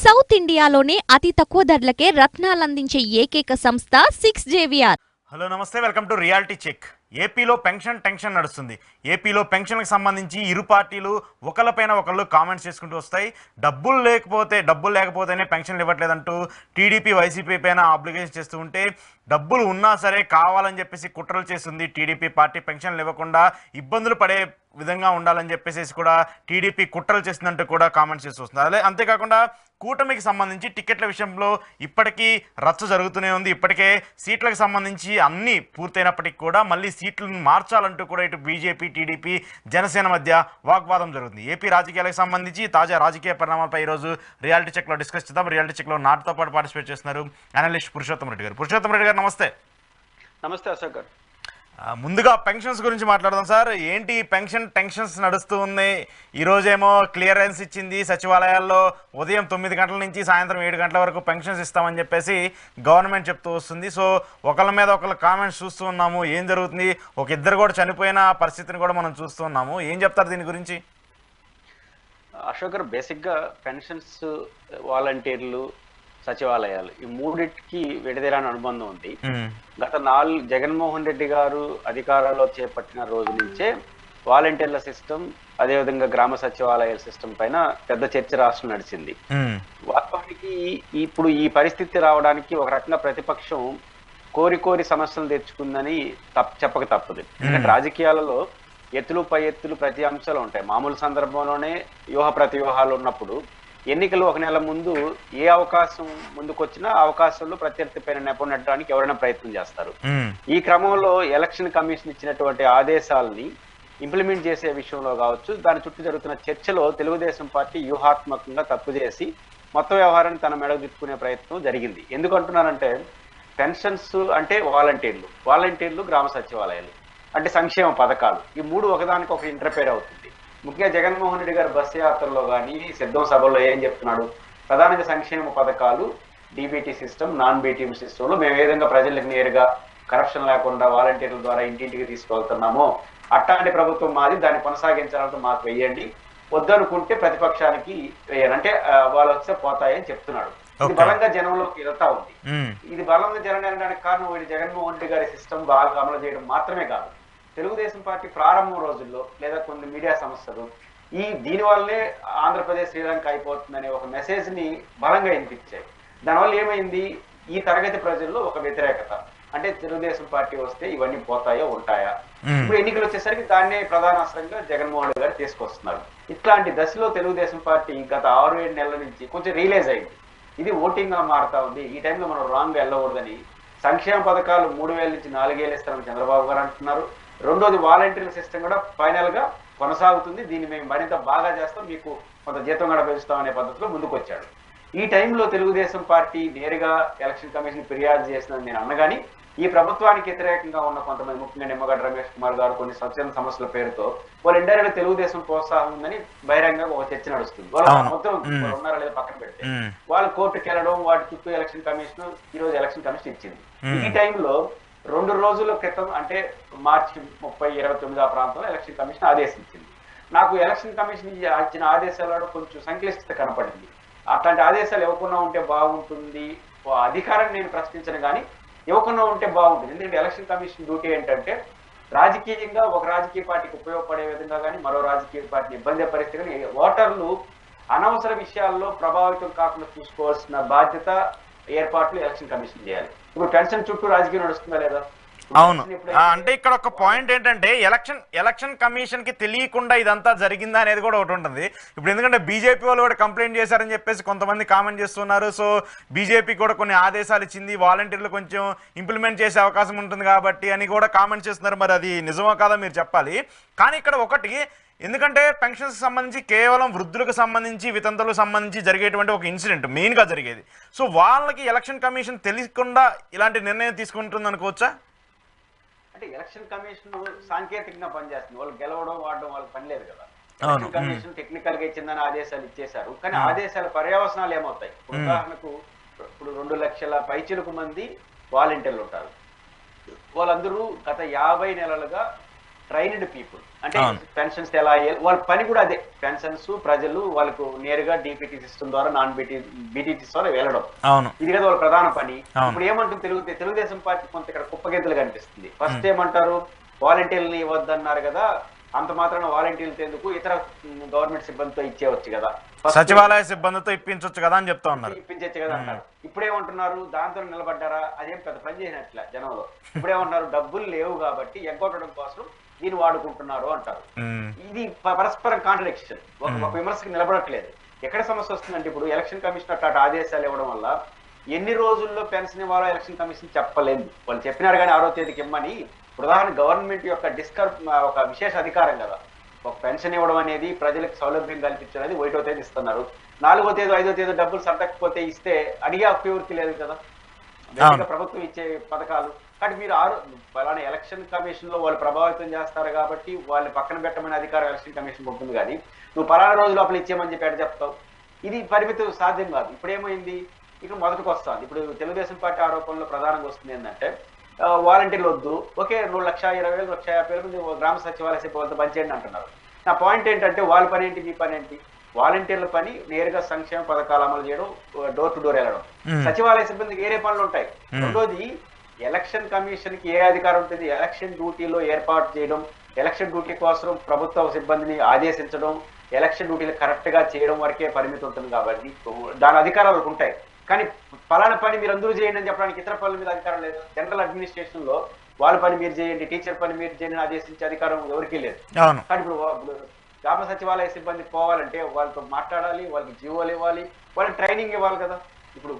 South ఇండియాలోనే అతి తక్కువ ధరలకే రత్నాలందించే ఏకైక సంస్థ 6JVR. హలో నమస్తే, వెల్కమ్ టు రియాలిటీ చెక్. ఏపీలో పెన్షన్ టెన్షన్ నడుస్తుంది. ఏపీలో పెన్షన్కి సంబంధించి ఇరు పార్టీలు ఒకళ్ళపైన ఒకళ్ళు కామెంట్స్ చేసుకుంటూ వస్తాయి. డబ్బులు లేకపోతేనే పెన్షన్లు ఇవ్వట్లేదంటూ టీడీపీ వైసీపీ పైన అబ్లిగేషన్ చేస్తూ ఉంటే, డబ్బులు ఉన్నా సరే కావాలని చెప్పేసి కుట్రలు చేస్తుంది టీడీపీ పార్టీ. పెన్షన్లు ఇవ్వకుండా ఇబ్బందులు పడే విధంగా ఉండాలని చెప్పేసి కూడా టీడీపీ కుట్రలు చేస్తుందంటూ కూడా కామెంట్స్ చేస్తూ వస్తుంది. అదే అంతేకాకుండా కూటమికి సంబంధించి టికెట్ల విషయంలో ఇప్పటికీ రచ్చ జరుగుతూనే ఉంది. ఇప్పటికే సీట్లకు సంబంధించి అన్నీ పూర్తయినప్పటికీ కూడా మళ్ళీ సీట్లను మార్చాలంటూ కూడా ఇటు బీజేపీ, టీడీపీ, జనసేన మధ్య వాగ్వాదం జరుగుతుంది. ఏపీ రాజకీయాలకు సంబంధించి తాజా రాజకీయ పరిణామాలపై ఈరోజు రియాలిటీ చెక్లో డిస్కస్ చేద్దాం. రియాలిటీ చెక్లో నాటితో పాటు పార్టిసిపేట్ చేస్తున్నారు అనలిస్ట్ పురుషోత్తం రెడ్డి గారు. పురుషోత్తం రెడ్డి గారు నమస్తే. నమస్తే అశోక్ గారు. ముందుగా పెన్షన్స్ గురించి మాట్లాడదాం సార్. ఏంటి పెన్షన్ టెన్షన్స్ నడుస్తూ ఉన్నాయి? ఈరోజేమో క్లియరెన్స్ ఇచ్చింది సచివాలయాల్లో ఉదయం 9 గంటల నుంచి సాయంత్రం 7 గంటల వరకు పెన్షన్స్ ఇస్తామని చెప్పేసి గవర్నమెంట్ చెప్తూ వస్తుంది. సో ఒకళ్ళ మీద ఒకళ్ళ కామెంట్స్ చూస్తూ ఉన్నాము. ఏం జరుగుతుంది? ఒక ఇద్దరు కూడా చనిపోయిన పరిస్థితిని కూడా మనం చూస్తూ ఉన్నాము. ఏం చెప్తారు దీని గురించి? అశోక్ గారు, బేసిక్గా పెన్షన్స్, వాలంటీర్లు, సచివాలయాలు ఈ మూడింటికి విడదీరాని అనుబంధం ఉంది. గత జగన్మోహన్ రెడ్డి గారు అధికారంలో చేపట్టిన రోజు నుంచే వాలంటీర్ల సిస్టమ్, అదేవిధంగా గ్రామ సచివాలయాల సిస్టమ్ పైన పెద్ద చర్చ రాష్ట్రం నడిచింది. వాస్తవానికి ఇప్పుడు ఈ పరిస్థితి రావడానికి ఒక రకంగా ప్రతిపక్షం కోరి సమస్యలు తెచ్చుకుందని చెప్పక తప్పదు. ఎందుకంటే రాజకీయాలలో ఎత్తులు పై ఎత్తులు ప్రతి అంశాలు ఉంటాయి. మామూలు సందర్భంలోనే వ్యూహ ప్రతివ్యూహాలు ఉన్నప్పుడు ఎన్నికలు ఒక నెల ముందు ఏ అవకాశం ముందుకొచ్చినా అవకాశంలో ప్రత్యర్థి పైన నెపనెట్టడానికి ఎవరైనా ప్రయత్నం చేస్తారు. ఈ క్రమంలో ఎలక్షన్ కమిషన్ ఇచ్చినటువంటి ఆదేశాలని ఇంప్లిమెంట్ చేసే విషయంలో కావచ్చు, దాని చుట్టూ జరుగుతున్న చర్చలో తెలుగుదేశం పార్టీ వ్యూహాత్మకంగా తప్పు చేసి మొత్తం వ్యవహారాన్ని తన మెడకు దిక్కునే ప్రయత్నం జరిగింది. ఎందుకంటున్నానంటే, పెన్షన్స్ అంటే వాలంటీర్లు, గ్రామ సచివాలయాలు అంటే సంక్షేమ పథకాలు, ఈ మూడు ఒకదానికి ఒక ఇంటర్ఫేర్ అవుతుంది. ముఖ్యంగా జగన్మోహన్ రెడ్డి గారు బస్సు యాత్రలో కానీ సిద్ధం సభలో ఏం చెప్తున్నాడు? ప్రధానంగా సంక్షేమ పథకాలు, డీబీటీ సిస్టమ్, నాన్ బీటీఎం సిస్టంలో మేము ఏ విధంగా ప్రజలకు నేరుగా కరప్షన్ లేకుండా వాలంటీర్ల ద్వారా ఇంటింటికి తీసుకువెళ్తున్నామో అట్లాంటి ప్రభుత్వం మాది, దాన్ని కొనసాగించాలంటే మాకు వెయ్యండి, వద్దనుకుంటే ప్రతిపక్షానికి వేయండి, అంటే వాళ్ళు వస్తే పోతాయని చెప్తున్నాడు. ఇది బలంగా జనంలోకి వెళ్తా ఉంది. ఇది బలంగా జరగడానికి కారణం వీడి జగన్మోహన్ రెడ్డి గారి సిస్టమ్ బాగా అమలు చేయడం మాత్రమే కాదు, తెలుగుదేశం పార్టీ ప్రారంభం రోజుల్లో లేదా కొన్ని మీడియా సంస్థలు దీనివల్లే ఆంధ్రప్రదేశ్ శ్రీలంక అయిపోతుందనే ఒక మెసేజ్ ని బలంగా వినిపించాయి. దానివల్ల ఏమైంది? ఈ తరగతి ప్రజల్లో ఒక వ్యతిరేకత, అంటే తెలుగుదేశం పార్టీ వస్తే ఇవన్నీ పోతాయో ఉంటాయా. ఇప్పుడు ఎన్నికలు వచ్చేసరికి దాన్నే ప్రధానాస్త్రంగా జగన్మోహన్ రెడ్డి గారు తీసుకొస్తున్నారు. ఇట్లాంటి దశలో తెలుగుదేశం పార్టీ గత 6-7 నెలల నుంచి కొంచెం రియలైజ్ అయింది, ఇది ఓటింగ్ గా మారుతా ఉంది, ఈ టైంలో మనం రాంగ్ వెళ్ళకూడదని. సంక్షేమ పథకాలు 3,000 నుంచి 4,000 ఇస్తారని చంద్రబాబు గారు అంటున్నారు. రెండోది వాలంటీర్ల సిస్టమ్ కూడా ఫైనల్ గా కొనసాగుతుంది, దీన్ని మేము మరింత బాగా చేస్తాం, మీకు కొంత జీతం కూడా పెంచుతాం అనే పద్ధతిలో ముందుకు వచ్చాడు. ఈ టైంలో తెలుగుదేశం పార్టీ నేరుగా ఎలక్షన్ కమిషన్ ఫిర్యాదు చేసిందని నేను అన్నగాని, ఈ ప్రభుత్వానికి వ్యతిరేకంగా ఉన్న కొంతమంది, ముఖ్యంగా నిమ్మగడ్డ రమేష్ కుమార్ గారు కొన్ని స్వచ్ఛంద సమస్యల పేరుతో వాళ్ళు ఇండైరెక్ట్ తెలుగుదేశం ప్రోత్సాహం ఉందని బహిరంగంగా ఒక చర్చ నడుస్తుంది. వాళ్ళు మొత్తం ఉన్నారా లేదా పక్కన పెడితే వాళ్ళు కోర్టుకు వెళ్ళడం, వాటి చుట్టూ ఎలక్షన్ కమిషన్ ఈ రోజు ఎలక్షన్ కమిషన్ ఇచ్చింది. ఈ టైంలో 2 రోజుల క్రితం, అంటే మార్చి 30, 29 ఆ ప్రాంతంలో ఎలక్షన్ కమిషన్ ఆదేశించింది. నాకు ఎలక్షన్ కమిషన్ ఇచ్చిన ఆదేశాలలో కొంచెం సంక్లిష్టత కనపడింది. అట్లాంటి ఆదేశాలు ఇవ్వకుండా ఉంటే బాగుంటుంది, అధికారాన్ని నేను ప్రశ్నించను కానీ ఇవ్వకుండా ఉంటే బాగుంటుంది. ఎందుకంటే ఎలక్షన్ కమిషన్ డ్యూటీ ఏంటంటే రాజకీయంగా ఒక రాజకీయ పార్టీకి ఉపయోగపడే విధంగా కానీ మరో రాజకీయ పార్టీని ఇబ్బంది పరిస్థితి కానీ ఓటర్లు అనవసర విషయాల్లో ప్రభావితం కాకుండా చూసుకోవాల్సిన బాధ్యత, ఏర్పాట్లు ఎలక్షన్ కమిషన్ చేయాలి. ఇప్పుడు పెన్షన్ చుట్టూ రాజకీయం నడుస్తుందా లేదా? అవును. అంటే ఇక్కడ ఒక పాయింట్ ఏంటంటే, ఎలక్షన్ కమిషన్ కి తెలియకుండా ఇదంతా జరిగిందా అనేది కూడా ఒకటి ఉంటుంది. ఇప్పుడు ఎందుకంటే బీజేపీ వాళ్ళు కూడా కంప్లైంట్ చేశారని చెప్పేసి కొంతమంది కామెంట్ చేస్తున్నారు. సో బీజేపీ కూడా కొన్ని ఆదేశాలు ఇచ్చింది, వాలంటీర్లు కొంచెం ఇంప్లిమెంట్ చేసే అవకాశం ఉంటుంది కాబట్టి అని కూడా కామెంట్ చేస్తున్నారు. మరి అది నిజమో కాదో మీరు చెప్పాలి. కానీ ఇక్కడ ఒకటి, ఎందుకంటే పెన్షన్స్ సంబంధించి కేవలం వృద్ధులకు సంబంధించి, వితంతులకు సంబంధించి జరిగేటువంటి ఒక ఇన్సిడెంట్ మెయిన్గా జరిగేది. సో వాళ్ళకి ఎలక్షన్ కమిషన్ తెలియకుండా ఇలాంటి నిర్ణయం తీసుకుంటుంది అనుకోవచ్చా? అంటే ఎలక్షన్ కమిషన్ సాంకేతికంగా పనిచేస్తుంది, వాళ్ళు గెలవడం వాడడం వాళ్ళకి పని లేదు కదా. ఎలక్షన్ కమిషన్ టెక్నికల్ గా ఇచ్చిందని ఆదేశాలు ఇచ్చేశారు, కానీ ఆదేశాల పర్యవసనాలు ఏమవుతాయి? ఉదాహరణకు ఇప్పుడు 2 లక్షల పైచిలకు మంది వాలంటీర్లు ఉంటారు. వాళ్ళందరూ గత 50 నెలలుగా ట్రైన్డ్ పీపుల్. అంటే పెన్షన్స్ ఎలా వాళ్ళ పని కూడా అదే, పెన్షన్స్ ప్రజలు వాళ్ళకు నేరుగా డిపిటి సిస్టమ్ ద్వారా నాన్ బీటీటీ ద్వారా వెళ్ళడం, ఇది కదా వాళ్ళ ప్రధాన పని. ఇప్పుడు ఏమంటుంది తెలుగుదేశం పార్టీ కొంత ఇక్కడ కుప్పగెంతులు కనిపిస్తుంది. ఫస్ట్ ఏమంటారు, వాలంటీర్లు ఇవ్వద్దన్నారు కదా, అంత మాత్రాన వాలంటీర్లు ఎందుకు, ఇతర గవర్నమెంట్ సిబ్బందితో ఇచ్చేవచ్చు కదా, సచివాలయ సిబ్బందితో ఇప్పించవచ్చు కదా అని చెప్తా ఉన్నారు. ఇప్పించచ్చు కదా అన్నారు. ఇప్పుడేమంటున్నారు, దాంతో నిలబడ్డారా, అదేం పెద్ద పని చేసినట్ల జనంలో. ఇప్పుడేమంటున్నారు, డబ్బులు లేవు కాబట్టి ఎగ్గొట్టడం కోసం దీన్ని వాడుకుంటున్నారు అంటారు. ఇది పరస్పరం కాంట్రడిక్షన్, ఒక విమర్శకు నిలబడట్లేదు. ఎక్కడ సమస్య వస్తుందంటే, ఇప్పుడు ఎలక్షన్ కమిషన్ అట్లా ఆదేశాలు ఇవ్వడం వల్ల ఎన్ని రోజుల్లో పెన్షన్ ఇవ్వాలో ఎలక్షన్ కమిషన్ చెప్పలేదు. వాళ్ళు చెప్పినారు కానీ 6వ తేదీకి ఇమ్మని. ఉదాహరణ గవర్నమెంట్ యొక్క ఒక విశేష అధికారం కదా, ఒక పెన్షన్ ఇవ్వడం అనేది ప్రజలకు సౌలభ్యం కల్పించడం, 1వ తేదీ ఇస్తున్నారు. 4వ తేదీ 5వ తేదీ డబ్బులు సర్దకపోతే ఇస్తే అడిగే హక్కు ఎవరికి లేదు కదా, ప్రభుత్వం ఇచ్చే పథకాలు. కాబట్టి మీరు అలానే ఎలక్షన్ కమిషన్ లో వాళ్ళు ప్రభావితం చేస్తారు కాబట్టి వాళ్ళు పక్కన పెట్టమని అధికారం ఎలక్షన్ కమిషన్ ఉంటుంది. కానీ నువ్వు పలానా రోజు లోపల ఇచ్చేయమని చెప్పి ఎక్కడ చెప్తావు, ఇది పరిమితం సాధ్యం కాదు. ఇప్పుడు ఏమైంది, ఇక్కడ మొదటికి వస్తుంది. ఇప్పుడు తెలుగుదేశం పార్టీ ఆరోపణలో ప్రధానంగా వస్తుంది ఏంటంటే, వాలంటీర్లు వద్దు, ఓకే 2,20,000 1,50,000 మంది గ్రామ సచివాలయ సిబ్బందితో పనిచేయండి అంటున్నారు. నా పాయింట్ ఏంటంటే, వాళ్ళ పని ఏంటి, మీ పని ఏంటి? వాలంటీర్ల పని నేరుగా సంక్షేమ పథకాలు అమలు చేయడం, డోర్ టు డోర్ వెళ్ళడం. సచివాలయ సిబ్బందికి వేరే పనులు ఉంటాయి. రెండోది, ఎలక్షన్ కమిషన్ కి ఏ అధికారం ఉంటుంది, ఎలక్షన్ డ్యూటీలో ఏర్పాటు చేయడం, ఎలక్షన్ డ్యూటీ కోసం ప్రభుత్వ సిబ్బందిని ఆదేశించడం, ఎలక్షన్ డ్యూటీలు కరెక్ట్ గా చేయడం వరకే పరిమితి ఉంటుంది. కాబట్టి దాని అధికారాలు ఉంటాయి. కానీ పలానా పని మీరు అందరూ చేయండి అని చెప్పడానికి ఇతర పనుల మీద అధికారం లేదు. జనరల్ అడ్మినిస్ట్రేషన్ లో వాళ్ళ పని మీరు చేయండి, టీచర్ పని మీరు చేయండి ఆదేశించే అధికారం ఎవరికీ లేదు. కానీ ఇప్పుడు గ్రామ సచివాలయ సిబ్బంది పోవాలంటే వాళ్ళతో మాట్లాడాలి, వాళ్ళకి జీవోలు ఇవ్వాలి, వాళ్ళకి ట్రైనింగ్ ఇవ్వాలి కదా. ఇప్పుడు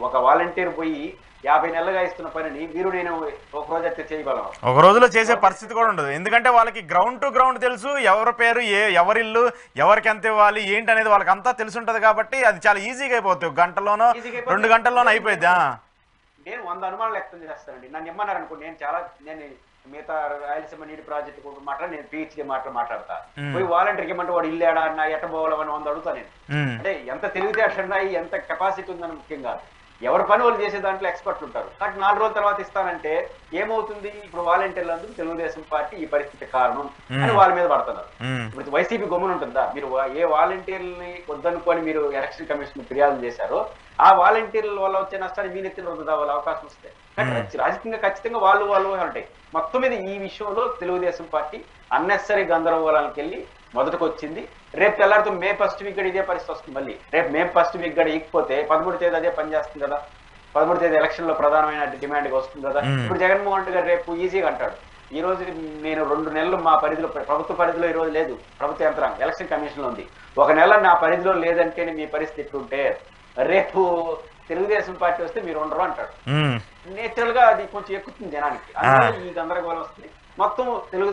ఒక వాలంటీర్ పోయి 50 నెలలుగా ఇస్తున్న పనిని మీరు నేను ఒక రోజు అయితే చేయగలం, ఒక రోజులో చేసే పరిస్థితి కూడా ఉండదు. ఎందుకంటే వాళ్ళకి గ్రౌండ్ టు గ్రౌండ్ తెలుసు, ఎవరి పేరు ఎవరిల్లు ఎవరికి ఎంత ఇవ్వాలి ఏంటి అనేది వాళ్ళకి అంతా తెలుసుంటది. కాబట్టి అది చాలా ఈజీగా అయిపోతుంది, గంటలోనో 2 గంటల్లోనో అయిపోయింది. నేను 100 అనుమానాలు వ్యక్తం చేస్తానండి. నన్ను ఇమ్మన్నారు అనుకో, నేను మిగతా రాయలసీమ నీటి ప్రాజెక్టు మాట్లాడి నేను పిహెచ్డి మాట్లాడతా. పోయి వాలంటీర్కి ఇమ్మంటే వాడు ఇల్లేడా అన్న ఎట్ట పోవాలని 100 అడుగుతా నేను. అంటే ఎంత తెలివితేటలున్నాయి, ఎంత కెపాసిటీ ఉందని ముఖ్యం కాదు, ఎవరి పని వాళ్ళు చేసే దాంట్లో ఎక్స్పర్ట్లు ఉంటారు. కాబట్టి 4 రోజుల తర్వాత ఇస్తానంటే ఏమవుతుంది, ఇప్పుడు వాలంటీర్లందరూ తెలుగుదేశం పార్టీ ఈ పరిస్థితి కారణం అని వాళ్ళ మీద పడుతున్నారు. ఇప్పుడు వైసీపీ గమ్మున ఉంటుందా, మీరు ఏ వాలంటీర్లని వద్దనుకొని మీరు ఎలక్షన్ కమిషన్ ఫిర్యాదు చేశారో ఆ వాలంటీర్ల వల్ల వచ్చే నష్టాన్ని మీ నెత్తిన రుద్దుదా వాళ్ళ అవకాశం వస్తే. రాజకీయంగా ఖచ్చితంగా వాళ్ళు ఉంటాయి. మొత్తం మీద ఈ విషయంలో తెలుగుదేశం పార్టీ అన్నెసరీ గందరగోళానికి వెళ్ళి మొదటికి వచ్చింది. రేపు తెల్లారితో మే 1st వీక్ ఇదే పరిస్థితి వస్తుంది. మళ్ళీ రేపు మే 1st వీక్ గడి ఇకపోతే 13వ తేదీ అదే పని చేస్తుంది కదా, 13వ తేదీ ఎలక్షన్ లో ప్రధానమైన డిమాండ్ వస్తుంది కదా. ఇప్పుడు జగన్మోహన్ రెడ్డి గారు రేపు ఈజీగా అంటాడు, ఈ రోజు నేను 2 నెలలు మా పరిధిలో, ప్రభుత్వ పరిధిలో ఈ రోజు లేదు, ప్రభుత్వ యంత్రాంగం ఎలక్షన్ కమిషన్ లో ఉంది, 1 నెల నా పరిధిలో లేదంటేనే మీ పరిస్థితి ఎట్లుంటే రేపు తెలుగుదేశం పార్టీ వస్తే మీరు ఉండరు అంటాడు. నేచురల్ గా అది కొంచెం ఎక్కుతుంది జనానికి, అందువల్ల ఈ గందరగోళం వస్తుంది. మొత్తం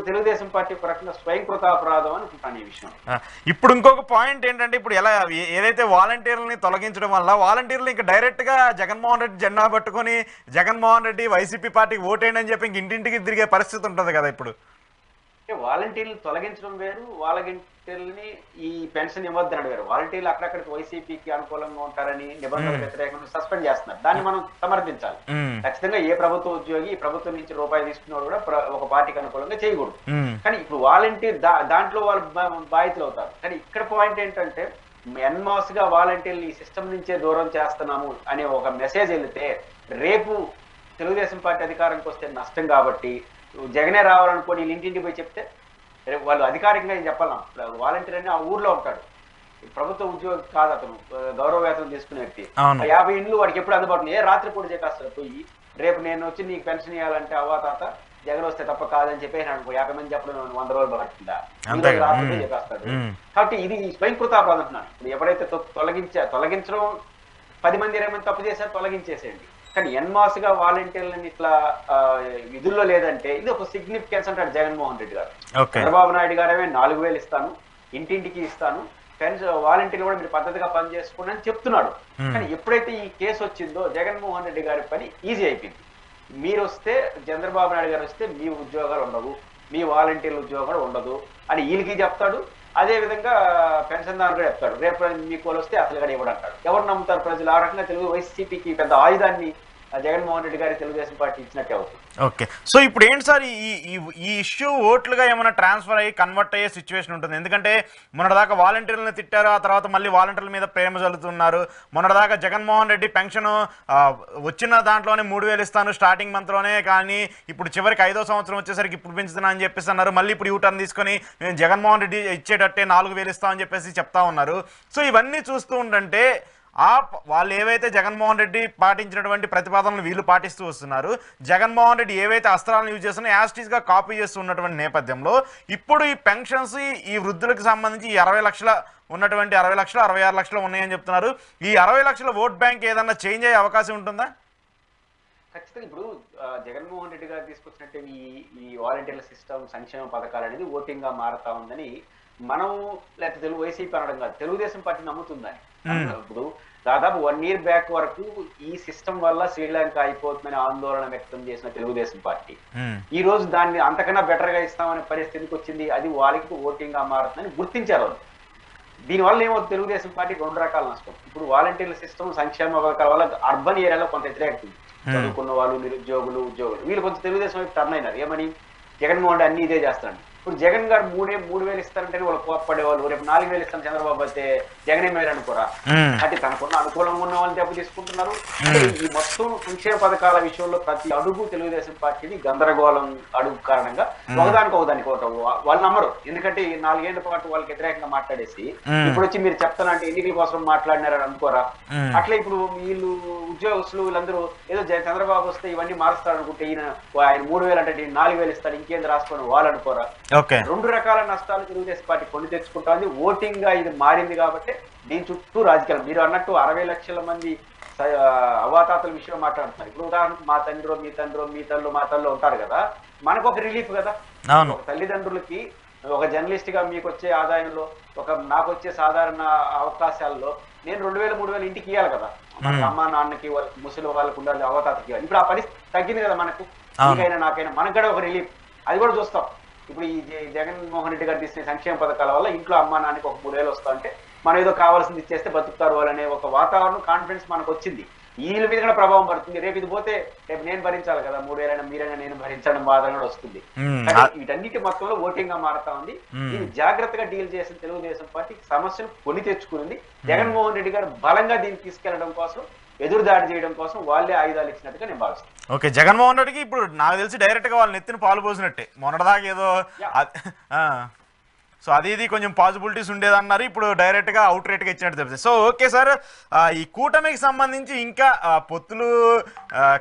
తెలుగుదేశం పార్టీ ఒక రకంగా స్వయంకృత అపరాధం అనుకుంటాను ఈ విషయం. ఇప్పుడు ఇంకొక పాయింట్ ఏంటంటే, ఇప్పుడు ఎలా ఏదైతే వాలంటీర్లని తొలగించడం వల్ల వాలంటీర్లు ఇంకా డైరెక్ట్ గా జగన్మోహన్ రెడ్డి జెండా పట్టుకొని జగన్మోహన్ రెడ్డి వైసీపీ పార్టీకి ఓటేయండి అని చెప్పి ఇంటింటికి తిరిగే పరిస్థితి ఉంటుంది కదా. ఇప్పుడు వాలంటీర్లు తొలగించడం వేరు, వాలంటీర్లని ఈ పెన్షన్ ఇవ్వద్దని వేరు. వాలంటీర్లు అక్కడక్కడికి వైసీపీకి అనుకూలంగా ఉంటారని నిబంధనలు వ్యతిరేకంగా సస్పెండ్ చేస్తున్నారు, దాన్ని మనం సమర్థించాలి. ఖచ్చితంగా ఏ ప్రభుత్వ ఉద్యోగి ఈ ప్రభుత్వం నుంచి రూపాయి తీసుకున్నవాడు కూడా ఒక పార్టీకి అనుకూలంగా చేయకూడదు. కానీ ఇప్పుడు వాలంటీర్ దాంట్లో వాళ్ళు బాధితులు అవుతారు. కానీ ఇక్కడ పాయింట్ ఏంటంటే, ఎన్మాస్ గా వాలంటీర్లు ఈ సిస్టమ్ నుంచే దూరం చేస్తున్నాము అనే ఒక మెసేజ్ వెళితే రేపు తెలుగుదేశం పార్టీ అధికారానికి వస్తే నష్టం. కాబట్టి జగనే రావాలనుకోని ఇంటింటికి పోయి చెప్తే వాళ్ళు అధికారికంగా ఏం చెప్పాలి, వాలంటీర్ అని ఆ ఊర్లో ఉంటాడు, ప్రభుత్వ ఉద్యోగి కాదు అతను, గౌరవ వేతనం తీసుకునే వ్యక్తి. 50 ఇండ్లు వాడికి ఎప్పుడు అందుబాటులో, ఏ రాత్రి పూట చేస్తారు పోయి రేపు నేను వచ్చి నీకు పెన్షన్ ఇవ్వాలంటే అవ్వ తాత జగన్ వస్తే తప్ప కాదని చెప్పేసి అనుకో, 50 మంది చెప్పడం 100 రోజులు పడుతుందా, రాత్రి చెప్పేస్తాడు. కాబట్టి ఇది స్వయంకృతాపరాధం అంటున్నాను. ఇప్పుడు ఎవరైతే తొలగించడం 10 మంది 20 మంది తప్పు చేశారు తొలగించేసేయండి. కానీ ఎన్మాస్ గా వాలంటీర్లని ఇట్లా విధుల్లో లేదంటే ఇది ఒక సిగ్నిఫికెన్స్ అంటాడు జగన్మోహన్ రెడ్డి గారు. చంద్రబాబు నాయుడు గారే 4,000 ఇస్తాను, ఇంటింటికి ఇస్తాను, వాలంటీర్లు కూడా మీరు పద్ధతిగా పని చేసుకోండి అని చెప్తున్నాడు. కానీ ఎప్పుడైతే ఈ కేసు వచ్చిందో జగన్మోహన్ రెడ్డి గారి పని ఈజీ అయిపోయింది. మీరు వస్తే, చంద్రబాబు నాయుడు గారు వస్తే మీ ఉద్యోగాలు ఉండవు, మీ వాలంటీర్ల ఉద్యోగం ఉండదు అని వీళ్ళకి చెప్తాడు. అదే విధంగా పెన్షన్దారు కూడా చెప్తాడు, రేపు మీకు వాళ్ళు వస్తే అసలు కూడా ఇవ్వడంటాడు. ఎవరు నమ్ముతారు ప్రజలు? ఆ రకంగా తెలుగు వైసీపీకి పెద్ద ఆయుధాన్ని జగన్మోహన్ రెడ్డి గారికి తెలుగుదేశం పార్టీ ఇచ్చినట్టే అవుతుంది. ఓకే. సో ఇప్పుడు ఏంటి సార్ ఈ ఇష్యూ ఓట్లుగా ఏమైనా ట్రాన్స్ఫర్ అయ్యి కన్వర్ట్ అయ్యే సిచ్యువేషన్ ఉంటుంది? ఎందుకంటే మొన్నటిదాకా వాలంటీర్లను తిట్టారు, ఆ తర్వాత మళ్ళీ వాలంటీర్ల మీద ప్రేమ చల్లుతున్నారు. మొన్నటిదాకా జగన్మోహన్ రెడ్డి పెన్షన్ వచ్చిన దాంట్లోనే 3,000 ఇస్తాను స్టార్టింగ్ మంత్లోనే, కానీ ఇప్పుడు చివరికి 5వ సంవత్సరం వచ్చేసరికి ఇప్పుడు పెంచుతున్నా అని చెప్పేసి అన్నారు. మళ్ళీ ఇప్పుడు యూటర్న్ తీసుకొని మేము జగన్మోహన్ రెడ్డి ఇచ్చేటట్టే 4,000 ఇస్తామని చెప్పేసి చెప్తా ఉన్నారు. సో ఇవన్నీ చూస్తూ ఉంటుంటే వాళ్ళు ఏవైతే జగన్మోహన్ రెడ్డి పాటించినటువంటి ప్రతిపాదనలు వీళ్ళు పాటిస్తూ వస్తున్నారు, జగన్మోహన్ రెడ్డి ఏవైతే అస్త్రాలను యూజ్ చేస్తున్నా యాస్టీస్గా కాపీ చేస్తూ ఉన్నటువంటి నేపథ్యంలో ఇప్పుడు ఈ పెన్షన్స్ ఈ వృద్ధులకు సంబంధించి ఈ 60 లక్షల ఉన్నటువంటి 60 లక్షలు 66 లక్షలు ఉన్నాయని చెప్తున్నారు. ఈ 60 లక్షల ఓట్ బ్యాంక్ ఏదన్నా చేంజ్ అయ్యే అవకాశం ఉంటుందా? ఖచ్చితంగా ఇప్పుడు జగన్మోహన్ రెడ్డి గారు తీసుకొచ్చినట్టు ఈ వాలంటీర్ల సిస్టమ్, సంక్షేమ పథకాలు అనేది ఓటింగ్ గా మారుతా ఉందని మనం లేకపోతే వైసీపీ అనడం కాదు, తెలుగుదేశం పార్టీ నమ్ముతుందని. ఇప్పుడు దాదాపు 1 year బ్యాక్ వరకు ఈ సిస్టమ్ వల్ల శ్రీలంక అయిపోతుందని ఆందోళన వ్యక్తం చేసిన తెలుగుదేశం పార్టీ ఈ రోజు దాన్ని అంతకన్నా బెటర్ గా ఇస్తామనే పరిస్థితికి వచ్చింది. అది వాళ్ళకి ఓటింగ్ గా మారుతుందని గుర్తించారు. దీనివల్ల ఏమవుతుంది, తెలుగుదేశం పార్టీ 2 రకాల నష్టం. ఇప్పుడు వాలంటీర్ల సిస్టమ్, సంక్షేమ పథకాల వల్ల అర్బన్ ఏరియాలో కొంత వ్యతిరేకత ఉంది. చదువుకున్న వాళ్ళు, నిరుద్యోగులు, ఉద్యోగులు వీళ్ళు కొంచెం తెలుగుదేశం వైపు టర్న్ అయినారు. ఏమని, జగన్మోహన్ రెడ్డి అన్ని ఇదే చేస్తాడు. ఇప్పుడు జగన్ గారు 3,000 ఇస్తారంటే వాళ్ళు కోప్పడేవాళ్ళు. రేపు 4,000 ఇస్తాను చంద్రబాబు అయితే జగనే మేలు అనుకోరా? అంటే తనకున్న అనుకూలంగా ఉన్న వాళ్ళని దెబ్బ తీసుకుంటున్నారు. ఈ మొత్తం సంక్షేమ పథకాల విషయంలో ప్రతి అడుగు తెలుగుదేశం పార్టీని గందరగోళం అడుగు కారణంగా ఒకదానికి వాళ్ళు నమ్మరు. ఎందుకంటే 4 ఏళ్ల పాటు వాళ్ళకి వ్యతిరేకంగా మాట్లాడేసి ఇప్పుడు వచ్చి మీరు చెప్తానంటే ఎన్నికల కోసం మాట్లాడినారని అనుకోరా? అట్లా ఇప్పుడు వీళ్ళు ఉద్యోగస్తులు వీళ్ళందరూ ఏదో చంద్రబాబు వస్తే ఇవన్నీ మారుస్తాడు అనుకుంటే ఆయన 3,000 అంటే 4,000 ఇస్తాడు ఇంకేంది రాసుకోవడం వాళ్ళు అనుకోరా? 2 రకాల నష్టాలు తెలుగుదేశం పార్టీ కొని తెచ్చుకుంటుంది. ఓటింగ్ గా ఇది మారింది కాబట్టి దీని చుట్టూ రాజకీయాలు. మీరు అన్నట్టు 60 లక్షల మంది అవాతాతల విషయం మాట్లాడుతున్నారు. ఇప్పుడు ఉదాహరణకు మా తండ్రో మీ తండ్రో మీ తల్లు మా తల్లు ఉంటారు కదా, మనకు ఒక రిలీఫ్ కదా. తల్లిదండ్రులకి ఒక జర్నలిస్ట్ గా మీకు వచ్చే ఆదాయంలో నాకు వచ్చే సాధారణ అవకాశాల్లో నేను 2,000 3,000 ఇంటికి ఇవ్వాలి కదా. మన అమ్మ నాన్నకి ముసలి వాళ్ళకు ఉండాలి, అవతాతకి ఇవ్వాలి. ఇప్పుడు ఆ పరిస్థితి తగ్గింది కదా మనకు, నీకైనా నాకైనా. మనకు కూడా ఒక రిలీఫ్, అది కూడా చూస్తాం. ఇప్పుడు ఈ జగన్మోహన్ రెడ్డి గారు తీసుకునే సంక్షేమ పథకాల వల్ల ఇంట్లో అమ్మా నాన్నకి ఒక 3,000 వస్తా అంటే మనం ఏదో కావాల్సింది ఇచ్చేస్తే బతుకుతారు వాళ్ళనే ఒక వాతావరణం, కాన్ఫిడెన్స్ మనకు వచ్చింది. వీళ్ళ మీద కూడా ప్రభావం పడుతుంది. రేపు ఇది పోతే రేపు నేను భరించాలి కదా, 3,000 మీరైనా నేను భరించడం బాధ కూడా వస్తుంది. వీటన్నిటి మొత్తంలో ఓటింగ్ గా మారుతా ఉంది. దీన్ని జాగ్రత్తగా డీల్ చేసిన తెలుగుదేశం పార్టీ సమస్యను కొని తెచ్చుకుంది. జగన్మోహన్ రెడ్డి గారు బలంగా దీన్ని తీసుకెళ్లడం కోసం, ఎదురుదాడి చేయడం కోసం వాళ్ళే ఆయుధాలు ఇచ్చినట్టుగా నేను భావిస్తాను. ఓకే, జగన్మోహన్ రెడ్డికి ఇప్పుడు నాకు తెలిసి డైరెక్ట్ గా వాళ్ళ నెత్తిన పాలు పోసినట్టే. మొన్నటిదాకా ఏదో సో అది ఇది కొంచెం పాసిబిలిటీస్ ఉండేదన్నారు, ఇప్పుడు డైరెక్ట్గా అవుట్ రేట్గా ఇచ్చినట్టు తెలుస్తుంది. సో ఓకే సార్, ఈ కూటమికి సంబంధించి ఇంకా పొత్తులు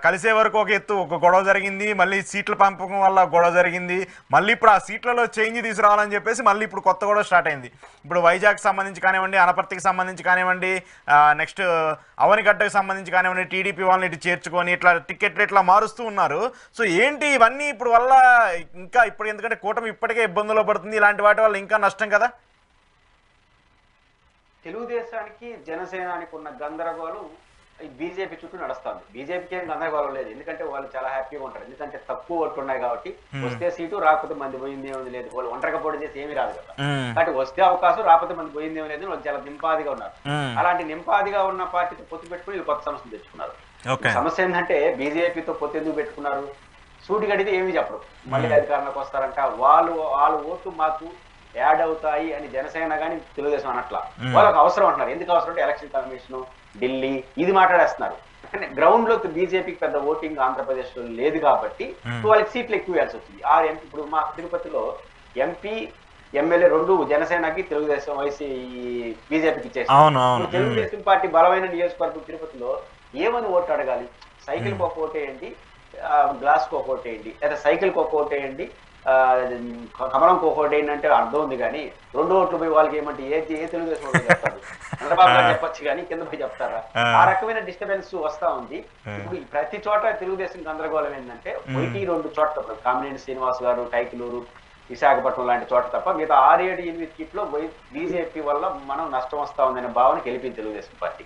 కలిసే వరకు ఒక ఎత్తు ఒక గొడవ జరిగింది, మళ్ళీ సీట్ల పంపకం వల్ల గొడవ జరిగింది, మళ్ళీ ఇప్పుడు ఆ సీట్లలో చేంజ్ తీసుకురావాలని చెప్పేసి మళ్ళీ ఇప్పుడు కొత్త గొడవ స్టార్ట్ అయింది. ఇప్పుడు వైజాగ్కి సంబంధించి కానివ్వండి, అనపర్తికి సంబంధించి కానివ్వండి, నెక్స్ట్ అవనిగడ్డకు సంబంధించి కానివ్వండి, టీడీపీ వాళ్ళని ఇటు చేర్చుకొని ఇట్లా టికెట్లు ఇట్లా మారుస్తూ ఉన్నారు. సో ఏంటి ఇవన్నీ ఇప్పుడు వల్ల ఇంకా ఇప్పుడు, ఎందుకంటే కూటమి ఇప్పటికే ఇబ్బందుల్లో పడుతుంది, ఇలాంటి వాటి వల్ల ఇంకా నష్టం కదా. తెలుగుదేశానికి జనసేనానికి ఉన్న గందరగోళం ఈ బీజేపీ చుట్టూ నడుస్తుంది. బీజేపీకి ఏం గందరగోళం లేదు, ఎందుకంటే వాళ్ళు చాలా హ్యాపీగా ఉంటారు. ఎందుకంటే తక్కువ ఓట్లు ఉన్నాయి కాబట్టి, వస్తే సీటు రాకపోతే మంది పోయింది ఏమి లేదు. వాళ్ళు ఒంటరిగా పోటీ చేసి ఏమీ రాదు కదా, కాబట్టి వస్తే అవకాశం, రాకపోతే మంది పోయింది ఏమి లేదు. వాళ్ళు చాలా నింపాదిగా ఉన్నారు. అలాంటి నింపాదిగా ఉన్న పార్టీతో పొత్తు పెట్టుకుని వీళ్ళు కొత్త సమస్యలు తెచ్చుకున్నారు. సమస్య ఏంటంటే బీజేపీతో పొత్తు ఎందుకు పెట్టుకున్నారు? సూటి గడితే ఏమి చెప్పరు, మళ్ళీ అధికారంలోకి వస్తారంట, వాళ్ళ ఓట్లు మాకు యాడ్ అవుతాయి అని జనసేన కానీ తెలుగుదేశం అనట్లా. వాళ్ళకి అవసరం అంటున్నారు. ఎందుకు అవసరం అంటే ఎలక్షన్ కమిషన్, ఢిల్లీ ఇది మాట్లాడేస్తున్నారు. అంటే గ్రౌండ్ లో బీజేపీకి పెద్ద ఓటింగ్ ఆంధ్రప్రదేశ్ లో లేదు కాబట్టి వాళ్ళకి సీట్లు ఎక్కువ ఇవ్వాల్సి వచ్చింది. ఇప్పుడు మా తిరుపతిలో ఎంపీ ఎమ్మెల్యే 2 జనసేనకి, తెలుగుదేశం బీజేపీకి ఇచ్చేసి, తెలుగుదేశం పార్టీ బలమైన నియోజకవర్గం తిరుపతిలో ఏమని ఓటు అడగాలి? సైకిల్ కు ఒక ఓటు వేయండి, గ్లాస్ కు ఒక ఓటు వేయండి, లేదా సైకిల్ కు ఒక ఓటు వేయండి, కమలం కోకోటి ఏంటంటే అర్థం ఉంది. కానీ 2 ఓట్లు పోయి వాళ్ళకి ఏమంటే ఏ తెలుగుదేశం వాళ్ళు చెప్తారు? చంద్రబాబు గారు చెప్పొచ్చు కానీ కింద పోయి చెప్తారా? ఆ రకమైన డిస్టర్బెన్స్ వస్తా ఉంది. ఇప్పుడు ప్రతి చోట తెలుగుదేశం గందరగోళం ఏంటంటే 1-2 చోట్ల, కామినేని శ్రీనివాస్ గారు, టైకులూరు, విశాఖపట్నం లాంటి చోట తప్ప మిగతా 6-7-8 సీట్లో బీజేపీ వల్ల మనం నష్టం వస్తా ఉందనే భావన గెలిపింది తెలుగుదేశం పార్టీ.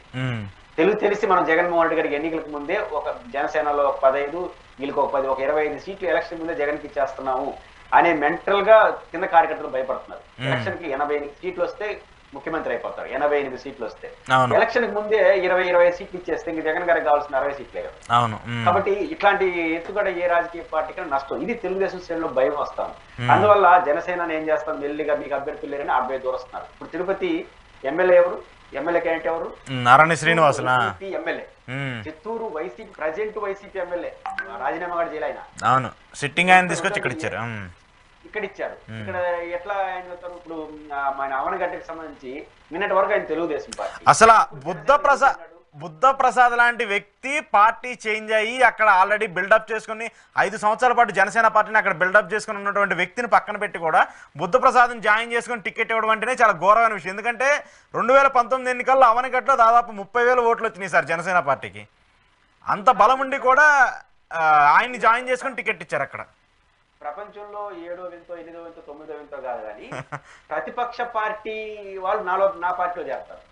తెలిసి మనం జగన్మోహన్ రెడ్డి గారికి ఎన్నికలకు ముందే ఒక జనసేనలో ఒక 15, వీళ్ళకి ఒక 10, ఒక 25 సీట్లు ఎలక్షన్ ముందే జగన్కి ఇచ్చేస్తున్నాము అనే మెంటల్ గా కింద కార్యకర్తలు భయపడుతున్నారు. ఎలక్షన్ కి 80 సీట్లు వస్తే ముఖ్యమంత్రి అయిపోతారు 88 సీట్లు వస్తే. అవును. ఎలక్షన్ కి ముందే 20-25 సీట్లు ఇచ్చేస్తే ఇంక జగన్ గారికి కావాల్సిన 60 సీట్లే కదా. అవును. కాబట్టి ఇట్లాంటి ఎత్తుగడ ఏ రాజకీయ పార్టీకి నష్టం. ఇది తెలుగుదేశం శ్రేణిలో భయం వస్తాను. అందువల్ల జనసేన ఏం చేస్తాం, మెల్లిగా మీకు అభ్యర్థులు లేరని 60 దూరస్తున్నారు. ఇప్పుడు తిరుపతి ఎమ్మెల్యే ఎవరు, ఎమ్మెల్యే క్యాండిడేట్ ఎవరు, నారాయణ శ్రీనివాసులా MLA. Chittoor YCP present YCP MLA రాజీనామా కూడా చేయాలి ఆయన. అవును, సిట్టింగ్ ఆయన తీసుకొచ్చి ఇక్కడ ఇచ్చారు. ఇక్కడ ఇచ్చారు. ఇక్కడ ఎట్లా ఆయన ఇప్పుడు మన అవనగడ్డకి సంబంధించి నిన్నటి వరకు ఆయన తెలుగుదేశం పార్టీ. అసలు బుద్ధ ప్రసాద్ లాంటి వ్యక్తి పార్టీ చేంజ్ అయ్యి అక్కడ ఆల్రెడీ బిల్డప్ చేసుకుని 5 సంవత్సరాల పాటు జనసేన పార్టీని అక్కడ బిల్డప్ చేసుకుని ఉన్నటువంటి వ్యక్తిని పక్కన పెట్టి కూడా బుద్ధ ప్రసాద్ని జాయిన్ చేసుకుని టికెట్ ఇవ్వడం అంటేనే చాలా ఘోరమైన విషయం. ఎందుకంటే 2019 ఎన్నికల్లో అవనగడ్డలో దాదాపు 30,000 ఓట్లు వచ్చినాయి సార్ జనసేన పార్టీకి. అంత బలం ఉండి కూడా ఆయన్ని జాయిన్ చేసుకుని టికెట్ ఇచ్చారు అక్కడ. ప్రపంచంలో 7వ వింతో 8వ వింతో 9వ వింతో కాదు కానీ ప్రతిపక్ష పార్టీ వాళ్ళు నా పార్టీలో చేరతారు.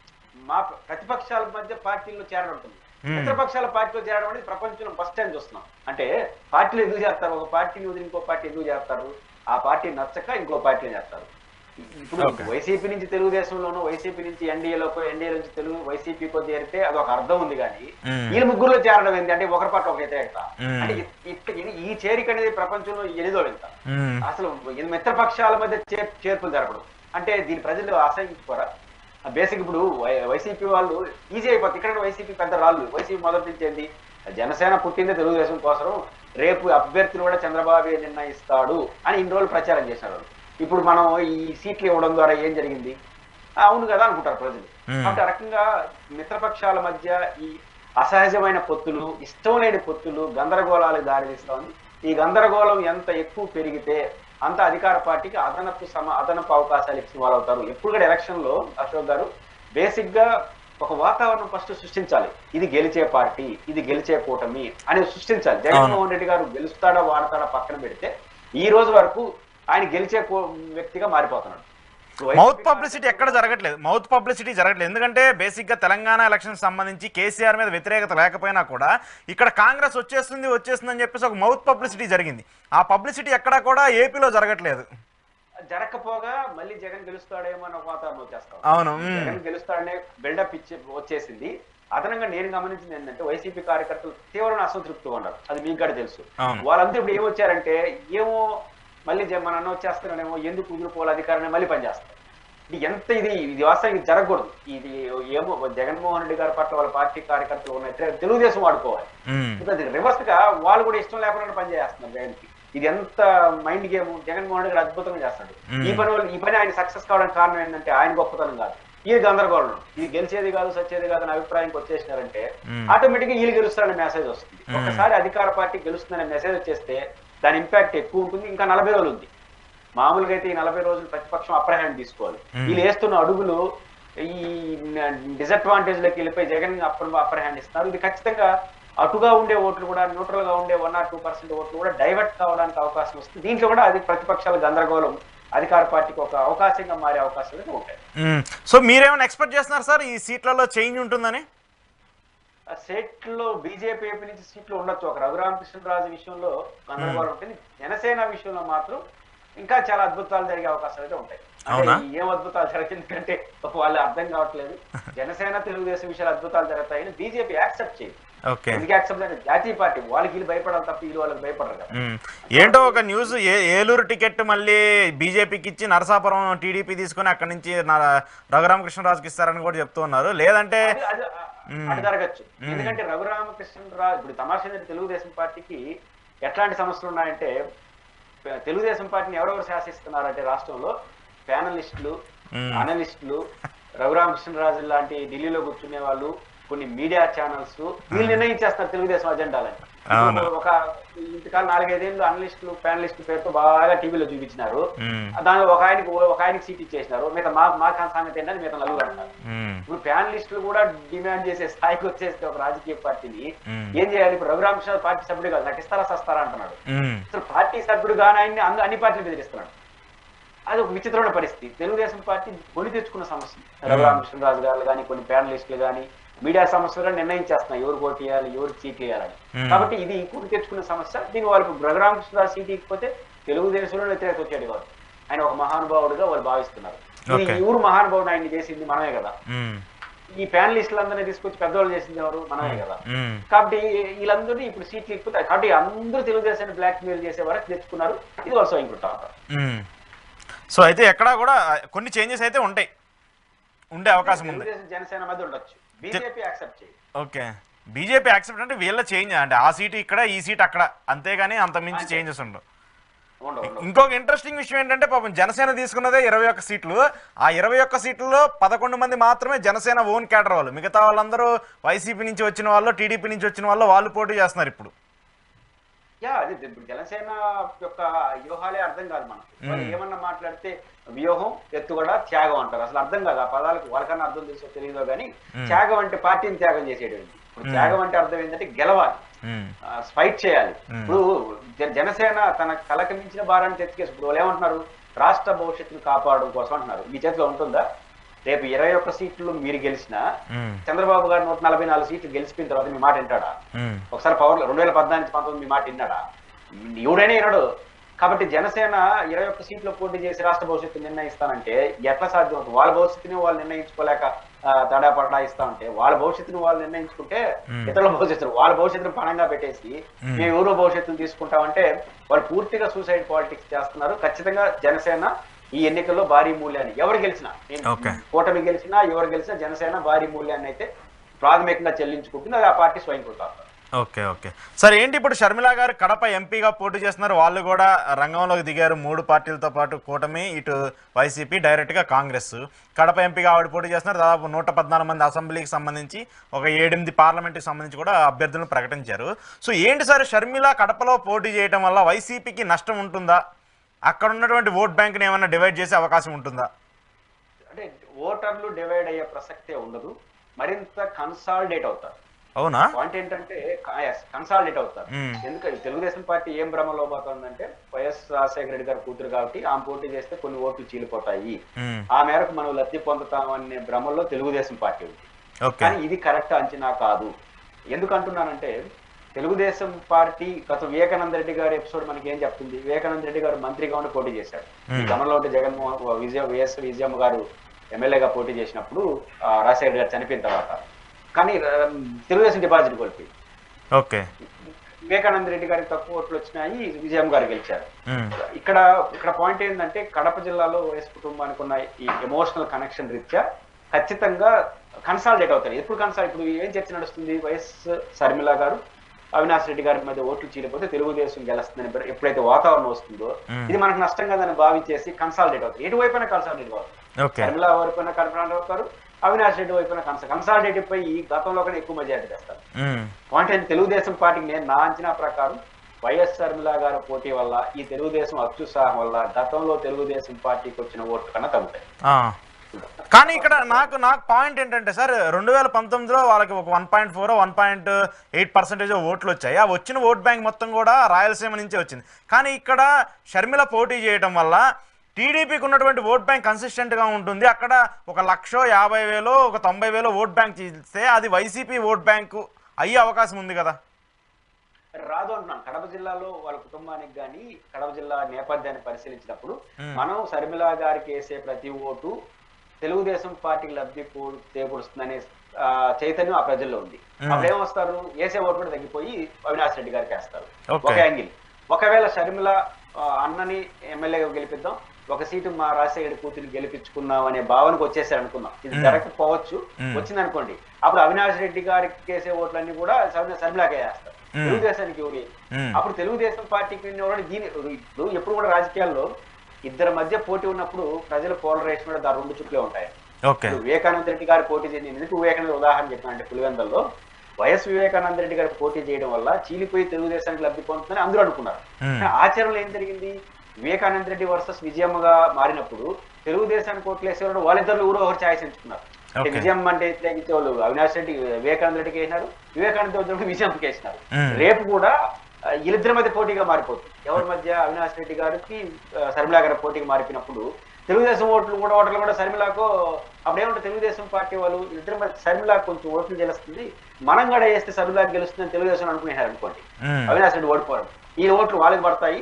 మా ప్రతిపక్షాల మధ్య పార్టీల్లో చేరడం ఉంటుంది. మిత్రపక్షాల పార్టీలో చేరడం అనేది ప్రపంచంలో ఫస్ట్ టైం చూస్తున్నాం. అంటే పార్టీలు ఎందుకు చేస్తారు, ఒక పార్టీని వదిలి ఇంకో పార్టీ ఎందుకు చేస్తారు, ఆ పార్టీ నచ్చక ఇంకో పార్టీలో చేస్తారు. ఇప్పుడు వైసీపీ నుంచి తెలుగుదేశంలోనూ, వైసీపీ నుంచి ఎన్డీఏలోకో, ఎన్డీఏ నుంచి తెలుగు వైసీపీకో చేరితే అది ఒక అర్థం ఉంది. కానీ వీళ్ళ ముగ్గురులో చేరడం ఏంటి అంటే ఒకరి పట్ల ఒక వ్యతిరేకత. అంటే ఈ చేరిక అనేది ప్రపంచంలో 8వ వింత. అసలు మిత్రపక్షాల మధ్య చేర్పులు జరపడం అంటే దీని ప్రజలు ఆశయించుకోరా? బేసిక్ ఇప్పుడు వైసీపీ వాళ్ళు ఈజీ అయిపోతుంది. ఇక్కడ వైసీపీ పెద్ద రాళ్ళు. వైసీపీ మొదటి నుంచి ఏంది, జనసేన పుట్టిందే తెలుగుదేశం కోసం, రేపు అభ్యర్థులు కూడా చంద్రబాబు నిర్ణయిస్తాడు అని ఇన్ని రోజులు ప్రచారం చేశారు. ఇప్పుడు మనం ఈ సీట్లు ఇవ్వడం ద్వారా ఏం జరిగింది, అవును కదా అనుకుంటారు ప్రజలు. కాబట్టి ఆ రకంగా మిత్రపక్షాల మధ్య ఈ అసహజమైన పొత్తులు, ఇష్టం లేని పొత్తులు గందరగోళాలకు దారితీస్తోంది. ఈ గందరగోళం ఎంత ఎక్కువ పెరిగితే అంత అధికార పార్టీకి అదనపు అవకాశాలు ఇచ్చిన వాళ్ళు అవుతారు. ఎప్పుడు కూడా ఎలక్షన్ లో అశోక్ గారు బేసిక్ గా ఒక వాతావరణం ఫస్ట్ సృష్టించాలి. ఇది గెలిచే పార్టీ, ఇది గెలిచే కూటమి అనేది సృష్టించాలి. జగన్మోహన్ రెడ్డి గారు గెలుస్తాడా వాడతాడా పక్కన పెడితే ఈ రోజు వరకు ఆయన గెలిచే వ్యక్తిగా మారిపోతున్నాడు. మౌత్ పబ్లిసిటీ ఎక్కడ జరగట్లేదు, మౌత్ పబ్లిసిటీ జరగట్లేదు. ఎందుకంటే బేసిక్గా తెలంగాణ ఎలక్షన్ సంబంధించి కేసీఆర్ మీద వ్యతిరేకత లేకపోయినా కూడా ఇక్కడ కాంగ్రెస్ వచ్చేస్తుందని చెప్పేసి ఒక మౌత్ పబ్లిసిటీ జరిగింది. ఆ పబ్లిసిటీ ఎక్కడా కూడా ఏపీలో జరగట్లేదు. జరగకపోగా మళ్ళీ జగన్ గెలుస్తాడేమో అని ఒక వాతావరణం వచ్చేస్తాం. అవును, జగన్ గెలుస్తాడనే బిల్డప్ వచ్చేసింది. అదనంగా నేను గమనించింది ఏంటంటే వైసీపీ కార్యకర్తలు తీవ్రమైన అసంతృప్తిగా ఉన్నారు. అది మీకు కూడా తెలుసు. వాళ్ళంతా ఇప్పుడు ఏమొచ్చారంటే ఏమో మళ్ళీ మన అన్న వచ్చేస్తున్నాడేమో, ఎందుకు కుదిరిపోవాలి అధికారాన్ని మళ్ళీ పనిచేస్తారు. ఇది ఎంత ఇది వాస్తవానికి జరగకూడదు. ఇది ఏమో జగన్మోహన్ రెడ్డి గారి పట్ల వాళ్ళ పార్టీ కార్యకర్తలు ఉన్న తెలుగుదేశం వాడుకోవాలి. రివర్స్ గా వాళ్ళు కూడా ఇష్టం లేకుండా పనిచేస్తున్నారు జగన్కి. ఇది ఎంత మైండ్ గేమ్. జగన్మోహన్ రెడ్డి గారు అద్భుతంగా చేస్తాడు. ఈ పని ఆయన సక్సెస్ కావడానికి కారణం ఏంటంటే ఆయన గొప్పతనం కాదు, ఈ గందరగోళం. ఇది గెలిచేది కాదు సచ్చేది కాదు అనే అభిప్రాయానికి వచ్చేసినారంటే ఆటోమేటిక్ గా వీళ్ళు గెలుస్తారనే మెసేజ్ వస్తుంది. ఒకసారి అధికార పార్టీ గెలుస్తుందనే మెసేజ్ వచ్చేస్తే దాని ఇంపాక్ట్ ఎక్కువ ఉంటుంది. ఇంకా 40 రోజులు ఉంది. మామూలుగా అయితే ఈ 40 రోజులు ప్రతిపక్షం అప్పర్ హ్యాండ్ తీసుకోవాలి. వీళ్ళు వేస్తున్న అడుగులు ఈ డిసడ్వాంటేజ్ లోకి వెళ్ళిపోయి జగన్ అప్పర్ హ్యాండ్ ఇస్తున్నారు. ఇది ఖచ్చితంగా అటుగా ఉండే ఓట్లు కూడా, న్యూట్రల్ గా ఉండే 1 or 2% ఓట్లు కూడా డైవర్ట్ కావడానికి అవకాశం వస్తుంది. దీంట్లో కూడా అది ప్రతిపక్షాల గందరగోళం అధికార పార్టీకి ఒక అవకాశంగా మారే అవకాశాలు ఉంటాయి. సో మీరేమైనా ఎక్స్పెక్ట్ చేస్తున్నారు సార్ ఈ సీట్లలో చేంజ్ ఉంటుందని? సీట్లో బీజేపీ వైపు నుంచి సీట్లు ఉండొచ్చు. ఒక రఘురామకృష్ణరాజు విషయంలో గందరగోళం ఉంటుంది. జనసేన విషయంలో మాత్రం ఇంకా చాలా అద్భుతాలు జరిగే అవకాశాలు అయితే ఉంటాయి. ఏం అద్భుతాలు జరగదు, ఎందుకంటే వాళ్ళు అర్థం కావట్లేదు. జనసేన తెలుగుదేశం విషయాలు అద్భుతాలు జరుగుతాయని బీజేపీ యాక్సెప్ట్ చేయదు. ఎందుకు యాక్సెప్ట్ అంటే జాతీయ పార్టీ వాళ్ళకి వీళ్ళు భయపడాలి తప్ప వీళ్ళు వాళ్ళకి భయపడరు కదా. ఏంటో ఒక న్యూస్, ఏలూరు టికెట్ మళ్ళీ బీజేపీకి ఇచ్చి నరసాపురం టీడీపీ తీసుకుని అక్కడి నుంచి రఘురామకృష్ణరాజుకి ఇస్తారని కూడా చెప్తూ ఉన్నారు. లేదంటే అది జరగచ్చు. ఎందుకంటే రఘురామకృష్ణరాజు ఇప్పుడు తమాషా తెలుగుదేశం పార్టీకి ఎట్లాంటి సమస్యలు ఉన్నాయంటే, తెలుగుదేశం పార్టీని ఎవరెవరు శాసిస్తున్నారంటే రాష్ట్రంలో ప్యానలిస్టులు, అనలిస్టులు, రఘురామకృష్ణరాజు లాంటి ఢిల్లీలో కూర్చునే వాళ్ళు, కొన్ని మీడియా ఛానల్స్ వీళ్ళు నిర్ణయించేస్తారు తెలుగుదేశం అజెండాలని. ఒక ఇంతకాలం 4-5 ఏళ్ళు అనలిస్టులు, ప్యానలిస్టుల పేరుతో బాగా టీవీలో చూపించినారు. దానిలో ఒక ఆయనకి సీట్ ఇచ్చేసినారు. మిగతా మా సంగతి ఏంటని మిగతా నలుగురు అంటారు. ఇప్పుడు ప్యానలిస్టులు కూడా డిమాండ్ చేసే స్థాయికి వచ్చేస్తే ఒక రాజకీయ పార్టీని ఏం చేయాలి? ఇప్పుడు రఘురామకృష్ణ పార్టీ సభ్యుడు కాదు, నాకు ఇస్తారా సస్తారా అంటున్నాడు. అసలు పార్టీ సభ్యుడు కానీ ఆయన్ని అన్ని పార్టీలు బెదిరిస్తున్నాడు. అది ఒక విచిత్రమైన పరిస్థితి. తెలుగుదేశం పార్టీ కొని తెచ్చుకున్న సమస్య. రఘురామకృష్ణరాజు గారు కానీ కొన్ని ప్యానలిస్టులు కానీ మీడియా సమస్యలు నిర్ణయించేస్తున్నాయి ఎవరు ఓటు వేయాలి, ఎవరు సీట్లు వేయాలని. కాబట్టి ఇది కొని తెచ్చుకున్న సమస్య. దీని వాళ్ళకి రఘురామకృష్ణరాజు సీట్ ఇకపోతే తెలుగుదేశంలో వ్యతిరేకత వచ్చేది కాదు. ఆయన ఒక మహానుభావుడిగా వాళ్ళు భావిస్తున్నారు. ఈ ఊరు మహానుభావుడు ఆయన్ని చేసింది మనమే కదా. ఈ ప్యానలిస్టులందరినీ తీసుకొచ్చి పెద్దవాళ్ళు చేసింది ఎవరు? మనమే కదా. కాబట్టి వీళ్ళందరూ ఇప్పుడు సీట్లు ఎక్కుతాయి కాబట్టి అందరూ తెలుగుదేశాన్ని బ్లాక్ మెయిల్ చేసే వరకు తెచ్చుకున్నారు. ఇది వాళ్ళు స్వయంకృత. సో అయితే ఎక్కడా కూడా కొన్ని చేంజెస్ అయితే ఉంటాయి, ఉండే అవకాశం ఉంది. జనసేన మధ్య ఉండొచ్చు, బీజేపీ యాక్సెప్ట్ చేయి. ఓకే, బీజేపీ యాక్సెప్ట్ అంటే వీళ్ళ చేంజ్ అంటే ఆ సీటు ఇక్కడ ఈ సీట్ అక్కడ, అంతేగాని అంత మించి చేంజెస్ ఉండవు. ఇంకొక ఇంట్రెస్టింగ్ విషయం ఏంటంటే పాపం జనసేన తీసుకున్నదే 21 సీట్లు. ఆ 21 సీట్లలో 11 మంది మాత్రమే జనసేన ఓన్ క్యాడర్ వాళ్ళు, మిగతా వాళ్ళందరూ వైసీపీ నుంచి వచ్చిన వాళ్ళు, టీడీపీ నుంచి వచ్చిన వాళ్ళు పోటీ చేస్తున్నారు ఇప్పుడు. అది ఇప్పుడు జనసేన యొక్క వ్యూహాలే అర్థం కాదు మనకు. వాళ్ళు ఏమన్నా మాట్లాడితే వ్యూహం, ఎత్తుగడ, త్యాగం అంటారు. అసలు అర్థం కాదు ఆ పదాలకు, వాళ్ళకన్నా అర్థం తెలుసో తెలియదో కానీ త్యాగం అంటే పార్టీని త్యాగం చేసేటువంటి. ఇప్పుడు త్యాగం అంటే అర్థం ఏంటంటే గెలవాలి, ఫైట్ చేయాలి. ఇప్పుడు జనసేన తన కళకు మించిన భారాన్ని తెచ్చుకేసి ఇప్పుడు వాళ్ళు ఏమంటున్నారు, రాష్ట్ర భవిష్యత్తును కాపాడడం కోసం అంటున్నారు. మీ చేతిలో ఉంటుందా? రేపు 21 సీట్లు మీరు గెలిచినా చంద్రబాబు గారు 144 సీట్లు గెలిచిపోయిన తర్వాత మీ మాట వింటాడా? ఒకసారి పవర్ 2014-19 మీ మాట విన్నాడా? ఎవడైనా వినడు. కాబట్టి జనసేన 21 సీట్లు పోటీ చేసి రాష్ట్ర భవిష్యత్తు నిర్ణయిస్తానంటే ఎట్లా సాధ్యం అవుతుంది? వాళ్ళ భవిష్యత్తుని వాళ్ళు నిర్ణయించుకోలేక తడాపడా ఇస్తా ఉంటే, వాళ్ళ భవిష్యత్తుని వాళ్ళు నిర్ణయించుకుంటే ఇతరుల భవిష్యత్తు, వాళ్ళ భవిష్యత్తును పణంగా పెట్టేసి మేము ఎవరో భవిష్యత్తును తీసుకుంటామంటే వాళ్ళు పూర్తిగా సూసైడ్ పాలిటిక్స్ చేస్తున్నారు. ఖచ్చితంగా జనసేన ఈ ఎన్నికల్లో భారీ మూల్యాన్ని, ఎవరు గెలిచినా, కూటమి గెలిచినా ఎవరు గెలిచినా జనసేన భారీ మూల్యాన్ని అయితే ప్రాథమికంగా చెల్లించుకుంటుంది. అది ఆ పార్టీ స్వయంకృత. ఓకే సార్, ఏంటి ఇప్పుడు షర్మిల గారు కడప ఎంపీగా పోటీ చేస్తున్నారు, వాళ్ళు కూడా రంగంలోకి దిగారు. 3 పార్టీలతో పాటు కూటమి, ఇటు వైసీపీ, డైరెక్ట్గా కాంగ్రెస్. కడప ఎంపీగా ఆవిడ పోటీ చేస్తున్నారు. దాదాపు 114 మంది అసెంబ్లీకి సంబంధించి, ఒక 7-8 పార్లమెంట్కి సంబంధించి కూడా అభ్యర్థులను ప్రకటించారు. సో ఏంటి సార్, షర్మిల కడపలో పోటీ చేయడం వల్ల వైసీపీకి నష్టం ఉంటుందా? అక్కడ ఉన్నటువంటి ఓట్ బ్యాంక్ని ఏమైనా డివైడ్ చేసే అవకాశం ఉంటుందా? అంటే ఓటర్లు డివైడ్ అయ్యే ప్రసక్తే ఉండదు, మరింత కన్సాలిడేట్ అవుతారు. అవునా? పాయింట్ ఏంటంటే కన్సాలిడేట్ అవుతారు. ఎందుకంటే తెలుగుదేశం పార్టీ ఏం భ్రమలో పోతుందంటే, వైఎస్ రాజశేఖర రెడ్డి గారి కూతురు కాబట్టి ఆమె పోటీ చేస్తే కొన్ని ఓట్లు చీలిపోతాయి, ఆ మేరకు మనం లబ్ధి పొందుతామనే భ్రమలో తెలుగుదేశం పార్టీ ఉంది. కానీ ఇది కరెక్ట్ అంచనా కాదు. ఎందుకంటున్నానంటే, తెలుగుదేశం పార్టీ గత వివేకానంద రెడ్డి గారి ఎపిసోడ్ మనకి ఏం చెప్తుంది? వివేకానంద రెడ్డి గారు మంత్రిగా ఉండి పోటీ చేశాడు. గతంలో ఉంటే వైఎస్ విజయమ్మ గారు ఎమ్మెల్యేగా పోటీ చేసినప్పుడు రాజశేఖర రెడ్డి గారు చనిపోయిన తర్వాత, కానీ తెలుగుదేశం డిపాజిట్ కోల్పోయింది. ఓకే, వివేకానంద రెడ్డి గారికి తక్కువ ఓట్లు వచ్చినాయి, విజయమ్మ గారు గెలిచారు. ఇక్కడ పాయింట్ ఏంటంటే, కడప జిల్లాలో వైఎస్ కుటుంబానికి ఉన్న ఈ ఎమోషనల్ కనెక్షన్ రీత్యా ఖచ్చితంగా కన్సాలిడేట్ అవుతారు. ఇప్పుడు ఏం చర్చ నడుస్తుంది? వైఎస్ షర్మిల గారు, అవినాష్ రెడ్డి గారి మధ్య ఓట్లు చీలిపోతే తెలుగుదేశం గెలుస్తుందని ఎప్పుడైతే వాతావరణం వస్తుందో, ఇది మనకు నష్టం కదని భావించేసి కన్సాలిడేట్ అవుతారు. ఎటువైపున కన్సాలిడేట్ అవుతారు, షర్మిల వైపున కన్సాలిడేట్ అవుతారు, అవినాష్ రెడ్డి వైపున కన్సాలిడేట్ పోయి గతంలో కన్నా ఎక్కువ మెజారిటీ తెస్తారు. పాయింట్ ఏంటి, తెలుగుదేశం పార్టీకి నేను నా అంచనా ప్రకారం వైఎస్ షర్మిల గారి పోటీ వల్ల, ఈ తెలుగుదేశం అత్యుత్సాహం వల్ల గతంలో తెలుగుదేశం పార్టీకి వచ్చిన ఓట్లు కన్నా తగ్గుతాయి. కానీ ఇక్కడ నాకు పాయింట్ ఏంటంటే సార్, 2019లో వాళ్ళకి ఒక 1.4 1.8% ఓట్లు వచ్చాయి. ఆ వచ్చిన ఓట్ బ్యాంక్ మొత్తం కూడా రాయలసీమ నుంచే వచ్చింది. కానీ ఇక్కడ షర్మిల పోటీ చేయడం వల్ల టీడీపీకి ఉన్నటువంటి ఓట్ బ్యాంక్ కన్సిస్టెంట్గా ఉంటుంది. అక్కడ 1,50,000 ఒక 90,000 ఓట్ బ్యాంక్ ఇస్తే అది వైసీపీ ఓట్ బ్యాంకు అయ్యే అవకాశం ఉంది కదా? రాదు అంటున్నాను. కడప జిల్లాలో వాళ్ళ కుటుంబానికి కానీ కడప జిల్లా నేపథ్యాన్ని పరిశీలించినప్పుడు మనం షర్మిల గారికి వేసే ప్రతి ఓటు తెలుగుదేశం పార్టీకి లబ్ధి చేకూరుస్తుందనే చైతన్యం ఆ ప్రజల్లో ఉంది. అప్పుడు ఏమొస్తారు, వేసే ఓటు కూడా తగ్గిపోయి అవినాష్ రెడ్డి గారికి వేస్తారు. ఒక యాంగిల్. ఒకవేళ షర్మిల అన్నని ఎమ్మెల్యేగా గెలిపిద్దాం, ఒక సీటు మా రాజశేఖర కూతురిని గెలిపించుకున్నాం అనే భావనకు వచ్చేసారు అనుకుందాం. ఇది జరగకపోవచ్చు, వచ్చింది అనుకోండి, అప్పుడు అవినాష్ రెడ్డి గారికి వేసే ఓట్లన్నీ కూడా షర్మిలాకే వేస్తారు, తెలుగుదేశానికి ఎవరు. అప్పుడు తెలుగుదేశం పార్టీకి ఇప్పుడు ఎప్పుడు కూడా రాజకీయాల్లో ఇద్దరి మధ్య పోటీ ఉన్నప్పుడు ప్రజల పోలరైజేషన్ కూడా 2 చుట్లే ఉంటాయి. వివేకానంద రెడ్డి గారు పోటీ చేయండి, ఎందుకు వివేకానంద ఉదాహరణ చెప్పానంటే, పులివెందల్లో వైఎస్ వివేకానంద రెడ్డి గారు పోటీ చేయడం వల్ల చీలిపోయి తెలుగుదేశానికి లబ్ధి పొందుతుందని అందరూ అనుకున్నారు. ఆచరణలో ఏం జరిగింది, వివేకానంద రెడ్డి వర్సెస్ విజయమ్మగా మారినప్పుడు తెలుగుదేశానికి ఓట్లు వేసేవాడు వాళ్ళిద్దరు ఒకరు ఛాయిస్ ఎంచుకున్నారు. విజయమ్మ అంటే వ్యతిరేకించే వాళ్ళు అవినాష్ రెడ్డి వివేకానంద రెడ్డికి వేసినారు, వివేకానంద రెడ్డి విజయమ్మకి వేసినారు. రేపు కూడా వీళ్ళిద్దరి మధ్య పోటీగా మారిపోతుంది. ఎవరి మధ్య? అవినాష్ రెడ్డి గారికి షర్మిల గారి పోటీగా మారిపోయినప్పుడు తెలుగుదేశం ఓట్లు కూడా షర్మిలకు అప్పుడు ఏమంటే, తెలుగుదేశం పార్టీ వాళ్ళు ఇద్దరి మధ్య షర్మిల కొంచెం ఓట్లు గెలుస్తుంది, మనం కూడా వేస్తే షర్మిలాకి గెలుస్తుందని తెలుగుదేశం అనుకునేసారు అనుకోండి, అవినాష్ రెడ్డి ఓడిపోవడం, ఈ ఓట్లు వాళ్ళకి పడతాయి,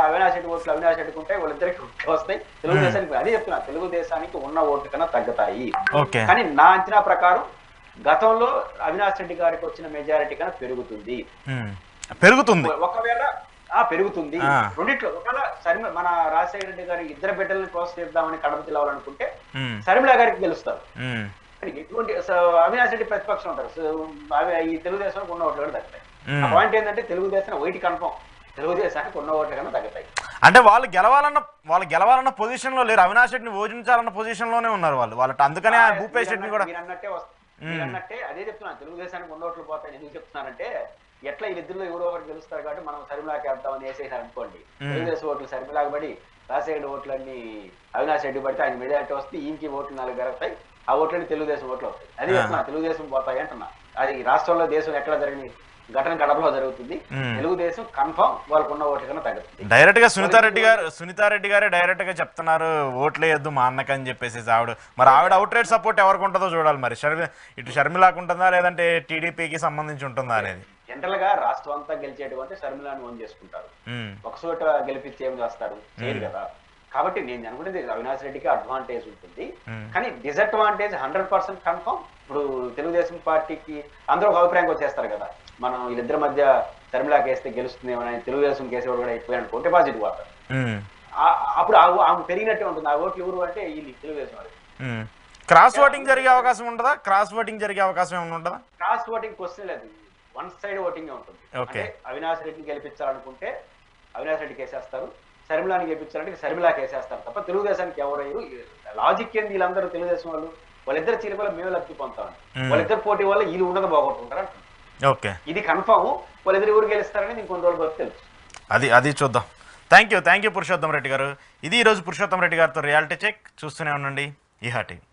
అవినాష్ రెడ్డి ఓట్లు అవినాష్ రెడ్డికి ఉంటాయి, వాళ్ళిద్దరికి వస్తాయి. తెలుగుదేశానికి అదే చెప్తున్నా, తెలుగుదేశానికి ఉన్న ఓట్లు కన్నా తగ్గుతాయి. కానీ నా అంచనా ప్రకారం గతంలో అవినాష్ రెడ్డి గారికి వచ్చిన మెజారిటీ కన్నా పెరుగుతుంది. ఒకవేళ పెరుగుతుంది రెండిట్లో. ఒకవేళ మన రాజశేఖర రెడ్డి గారి ఇద్దరు బిడ్డలను ప్రోత్సహిద్దామని కడప జిల్లాలనుకుంటే శర్మిల గారికి గెలుస్తారు. ఎటువంటి అవినాష్ రెడ్డి ప్రతిపక్షం ఉంటారు, ఈ తెలుగుదేశానికి ఉన్న ఓట్లు కూడా తగ్గుతాయి. ఆ పాయింట్ ఏంటంటే తెలుగుదేశం వైట్ కన్ఫర్మ్, తెలుగుదేశానికి ఉన్న ఓట్లు కన్నా తగ్గుతాయి. అంటే వాళ్ళు గెలవాలన్న పొజిషన్ లో లేరు, అవినాష్ రెడ్డిని ఓడించాలన్న పొజిషన్ లోనే ఉన్నారు వాళ్ళు. అందుకనే భూపేష్ రెడ్డిని కూడా అన్నట్టే అదే చెప్తున్నాను, తెలుగుదేశానికి ఉన్న ఓట్లు పోతాయి. ఎందుకు చెప్తున్నానంటే ఎట్లా వీళ్ళిద్దరిలో ఎవరో ఒకటి గెలుస్తారు కాబట్టి మనం శర్మిలాకి వేద్దామని వేసేసారు అనుకోండి, తెలుగుదేశం ఓట్లు శర్మిలాకి పడి రాజశేఖర ఓట్లన్నీ అవినాష్ రెడ్డి పడితే ఆయన మెజారిటీ వస్తే ఈయనకి ఓట్లు 4 పెరుగుతాయి, ఆ ఓట్లన్నీ తెలుగుదేశం ఓట్లు వస్తాయి. అది చెప్తున్నా, తెలుగుదేశం పోతాయి అంటున్నా. అది రాష్ట్రంలో దేశం ఎక్కడ జరిగిన ఘటన కడపలో జరుగుతుంది. తెలుగుదేశం కన్ఫర్మ్ వాళ్ళకున్న ఓట్ల కన్నా తగ్గుతుంది. డైరెక్ట్ గా సునీతారెడ్డి గారే డైరెక్ట్ గా చెప్తున్నారు ఓట్లు వేయద్దు మా అన్నకని చెప్పేసి. ఆవిడ అవుట్ రైట్ సపోర్ట్ ఎవరికి ఉంటుందో చూడాలి మరి. ఇటు షర్మిలాకు ఉంటుందా లేదంటే టీడీపీకి సంబంధించి ఉంటుందా అనేది. జనరల్ గా రాష్ట్రం అంతా గెలిచేటువంటి షర్మిలాని ఓన్ చేసుకుంటారు, ఒక చోట గెలిపించి ఏం చేస్తారు చేయరు కదా. కాబట్టి నేను అనుకునేది అవినాష్ రెడ్డికి అడ్వాంటేజ్ ఉంటుంది, కానీ డిసడ్వాంటేజ్ 100% కన్ఫర్మ్. ఇప్పుడు తెలుగుదేశం పార్టీకి అందరూ ఒక అభిప్రాయం వచ్చేస్తారు కదా, మనం వీళ్ళిద్దరి మధ్య షర్మిలాకి వేస్తే గెలుస్తుందేమని, తెలుగుదేశం కేసేవాడు కూడా అయిపోయి అనుకుంటే పాజిటివ్ అవుతారు. అప్పుడు ఆమె పెరిగినట్టే ఉంటుంది. ఆ ఓట్లు ఎవరు అంటే వీళ్ళు తెలుగుదేశం వాళ్ళు. క్రాస్ ఓటింగ్ జరిగే అవకాశం ఉంటుందా? క్రాస్ ఓటింగ్ జరిగే అవకాశం ఏమైనా ఉంటుందా? క్రాస్ ఓటింగ్ క్వశ్చన్ లేదు, వన్ సైడ్ ఓటింగ్ ఉంటుంది. అంటే అవినాష్ రెడ్డిని గెలిపించాలనుకుంటే అవినాష్ రెడ్డికి వేసేస్తారు, షర్మిలాని గెలిపించాలంటే షర్మిలాకి వేసేస్తారు తప్ప తెలుగుదేశానికి ఎవరయ్యారు. లాజిక్ ఏంది, వీళ్ళందరూ తెలుగుదేశం వాళ్ళిద్దరు చీలిక వల్ల మేము లబ్ధి పొందుతాం, వాళ్ళిద్దరు పోటీ వల్ల వీళ్ళు ఉన్నది బాగొట్టుకుంటారు అంటున్నారు. ఇది కన్ఫర్మ్. వాళ్ళిద్దరు ఎవరు గెలుస్తారని నేను కొన్ని రోజులు బట్టి తెలుసు. అది చూద్దాం. థ్యాంక్ యూ పురుషోత్తం రెడ్డి గారు. ఇది ఈరోజు పురుషోత్తం రెడ్డి గారితో రియాలిటీ చెక్. చూస్తూనే ఉండండి ఈహా టీవీ.